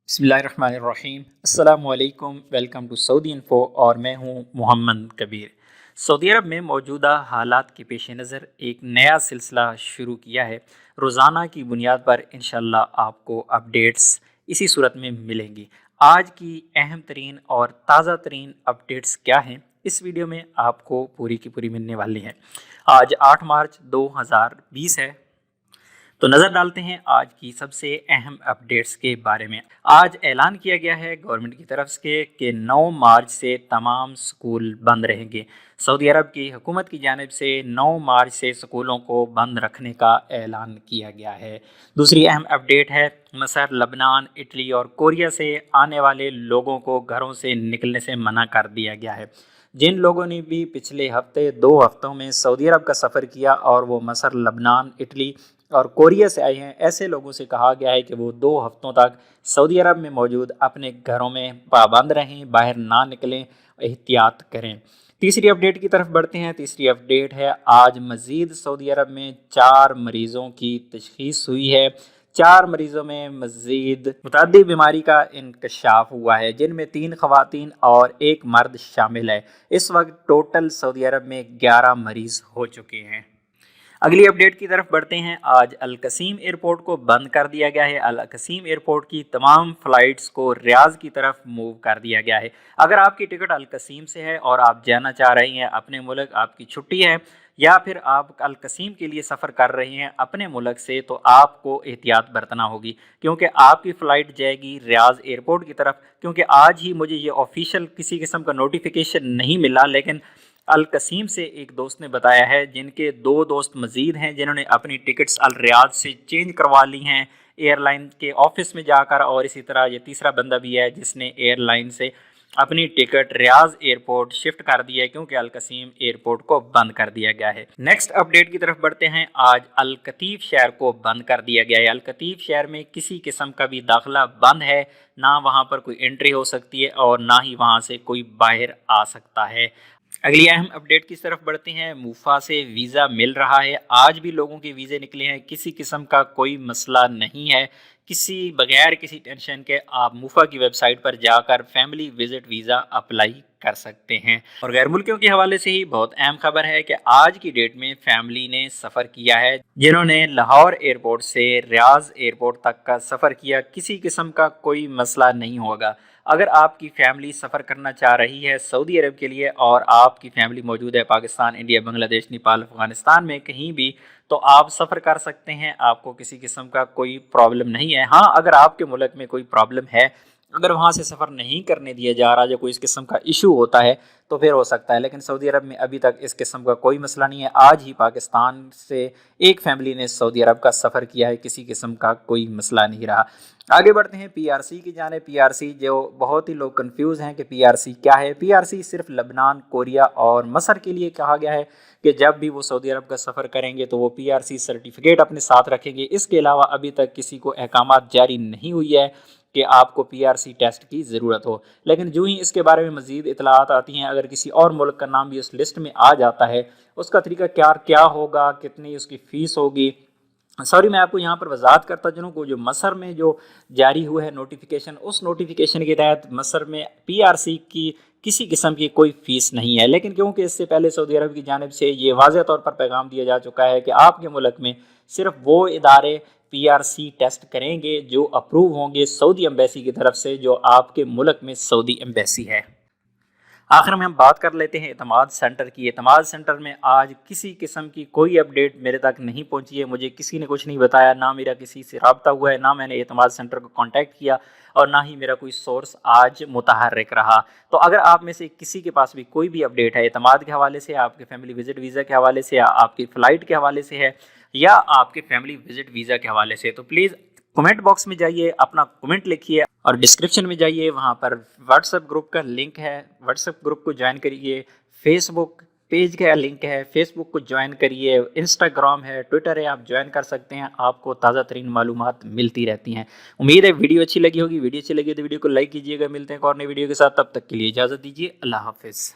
बिस्मिल्लाहिर्रहमानिर्रहीम। अस्सलामु अलैकुम। वेलकम टू सऊदी इन्फो और मैं हूं मोहम्मद कबीर। सऊदी अरब में मौजूदा हालात के पेश नज़र एक नया सिलसिला शुरू किया है। रोज़ाना की बुनियाद पर इंशाअल्लाह आपको अपडेट्स इसी सूरत में मिलेंगी। आज की अहम तरीन और ताज़ा तरीन अपडेट्स क्या हैं, इस वीडियो में आपको पूरी की पूरी मिलने वाली हैं। आज 8 मार्च 2020 है, तो नज़र डालते हैं आज की सबसे अहम अपडेट्स के बारे में। आज ऐलान किया गया है गवर्नमेंट की तरफ से कि 9 मार्च से तमाम स्कूल बंद रहेंगे। सऊदी अरब की हुकूमत की जानिब से 9 मार्च से स्कूलों को बंद रखने का ऐलान किया गया है। दूसरी अहम अपडेट है मसर, लबनान, इटली और कोरिया से आने वाले लोगों को घरों से निकलने से मना कर दिया गया है। जिन लोगों ने भी पिछले हफ्ते 2 हफ्तों में सऊदी अरब का सफ़र किया और वो मसर, लबनान, इटली और कोरिया से आए हैं, ऐसे लोगों से कहा गया है कि वो 2 हफ्तों तक सऊदी अरब में मौजूद अपने घरों में पाबंद रहें, बाहर ना निकलें, एहतियात करें। तीसरी अपडेट की तरफ बढ़ते हैं। तीसरी अपडेट है आज मज़ीद सऊदी अरब में 4 मरीज़ों की तशख़ीस हुई है। 4 मरीज़ों में मज़ीद मुतअद्दी बीमारी का इंकशाफ हुआ है, जिनमें 3 ख़वातीन और 1 मर्द शामिल है। इस वक्त टोटल सऊदी अरब में 11 मरीज़ हो चुके हैं। अगली अपडेट की तरफ बढ़ते हैं। आज अल कसीम एयरपोर्ट को बंद कर दिया गया है। अल कसीम एयरपोर्ट की तमाम फ़्लाइट्स को रियाज़ की तरफ मूव कर दिया गया है। अगर आपकी टिकट अल कसीम से है और आप जाना चाह रही हैं अपने मुल्क, आपकी छुट्टी है या फिर आप अल कसीम के लिए सफ़र कर रही हैं अपने मुल्क से, तो आपको एहतियात बरतना होगी, क्योंकि आपकी फ़्लाइट जाएगी रियाज़ एयरपोर्ट की तरफ। क्योंकि आज ही मुझे ये ऑफिशियल किसी किस्म का नोटिफिकेशन नहीं मिला, लेकिन अल कसीम से एक दोस्त ने बताया है, जिनके 2 दोस्त मज़ीद हैं जिन्होंने अपनी टिकट्स अल रियाद से चेंज करवा ली हैं एयरलाइन के ऑफिस में जाकर, और इसी तरह ये तीसरा बंदा भी है जिसने एयरलाइन से अपनी टिकट रियाज एयरपोर्ट शिफ्ट कर दिया है, क्योंकि अल कसीम एयरपोर्ट को बंद कर दिया गया है। नेक्स्ट अपडेट की तरफ बढ़ते हैं। आज अल कतीफ शहर को बंद कर दिया गया है। अल कतीफ शहर में किसी किस्म का भी दाखिला बंद है, ना वहाँ पर कोई एंट्री हो सकती है और ना ही वहाँ से कोई बाहर आ सकता है। अगली अहम अपडेट की तरफ बढ़ते हैं। मूफा से वीज़ा मिल रहा है। आज भी लोगों के वीज़े निकले हैं, किसी किस्म का कोई मसला नहीं है। बगैर किसी टेंशन के आप मूफा की वेबसाइट पर जाकर फैमिली विजिट वीज़ा अप्लाई कर सकते हैं। और गैर मुल्कियों के हवाले से ही बहुत अहम खबर है कि आज की डेट में फैमिली ने सफ़र किया है, जिन्होंने लाहौर एयरपोर्ट से रियाज एयरपोर्ट तक का सफ़र किया, किसी किस्म का कोई मसला नहीं होगा। अगर आपकी फ़ैमिली सफ़र करना चाह रही है सऊदी अरब के लिए और आपकी फ़ैमिली मौजूद है पाकिस्तान, इंडिया, बांग्लादेश, नेपाल, अफ़गानिस्तान में कहीं भी, तो आप सफ़र कर सकते हैं। आपको किसी किस्म का कोई प्रॉब्लम नहीं है। हाँ, अगर आपके मुल्क में कोई प्रॉब्लम है, अगर वहाँ से सफ़र नहीं करने दिया जा रहा या कोई इस किस्म का इशू होता है, तो फिर हो सकता है, लेकिन सऊदी अरब में अभी तक इस किस्म का कोई मसला नहीं है। आज ही पाकिस्तान से एक फैमिली ने सऊदी अरब का सफ़र किया है, किसी किस्म का कोई मसला नहीं रहा। आगे बढ़ते हैं पीआरसी की जाने। पीआरसी, जो बहुत ही लोग कंफ्यूज हैं कि पीआरसी क्या है। पीआरसी सिर्फ लबनान, कोरिया और मसर के लिए कहा गया है कि जब भी वो सऊदी अरब का सफ़र करेंगे तो वो पीआरसी सर्टिफिकेट अपने साथ रखेंगे। इसके अलावा अभी तक किसी को अहकामात जारी नहीं हुई है कि आपको पीआरसी टेस्ट की ज़रूरत हो, लेकिन जो ही इसके बारे में मज़ीद इतलात आती हैं, अगर किसी और मुल्क का नाम भी उस लिस्ट में आ जाता है, उसका तरीका क्या होगा, कितनी उसकी फ़ीस होगी। सॉरी, मैं आपको यहाँ पर वजाहत करता चलूँ को जो मसर में जो जारी हुआ है नोटिफिकेशन, उस नोटिफिकेशन के तहत मसर में पीआरसी की किसी किस्म की कोई फ़ीस नहीं है। लेकिन क्योंकि इससे पहले सऊदी अरब की जानिब से ये वाज़ह तौर पर पैगाम दिया जा चुका है कि आपके मुल्क में सिर्फ वो इदारे पीआरसी टेस्ट करेंगे जो अप्रूव होंगे सऊदी एम्बेसी की तरफ से, जो आपके मुल्क में सऊदी एम्बेसी है। आखिर में हम बात कर लेते हैं एतमाद सेंटर की। एतमाद सेंटर में आज किसी किस्म की कोई अपडेट मेरे तक नहीं पहुंची है। मुझे किसी ने कुछ नहीं बताया, ना मेरा किसी से रब्ता हुआ है, ना मैंने एतमाद सेंटर को कांटेक्ट किया और ना ही मेरा कोई सोर्स आज मुतहर्रिक रहा। तो अगर आप में से किसी के पास भी कोई भी अपडेट है एतमाद के हवाले से, आपके फैमिली विजिट वीज़ा के हवाले से, या आपकी फ़्लाइट के हवाले से है, या आपके फैमिली विजिट वीज़ा के हवाले से, तो प्लीज़ कमेंट बॉक्स में जाइए, अपना कमेंट लिखिए और डिस्क्रिप्शन में जाइए, वहाँ पर व्हाट्सएप ग्रुप का लिंक है, व्हाट्सएप ग्रुप को ज्वाइन करिए। फेसबुक पेज का लिंक है, फेसबुक को ज्वाइन करिए। इंस्टाग्राम है, ट्विटर है, आप ज्वाइन कर सकते हैं। आपको ताज़ा तरीन मालूमात मिलती रहती हैं। उम्मीद है वीडियो अच्छी लगी होगी। वीडियो अच्छी लगी तो वीडियो को लाइक कीजिएगा। मिलते हैं एक और नई वीडियो के साथ, तब तक के लिए इजाज़त दीजिए। अल्लाह हाफिज़।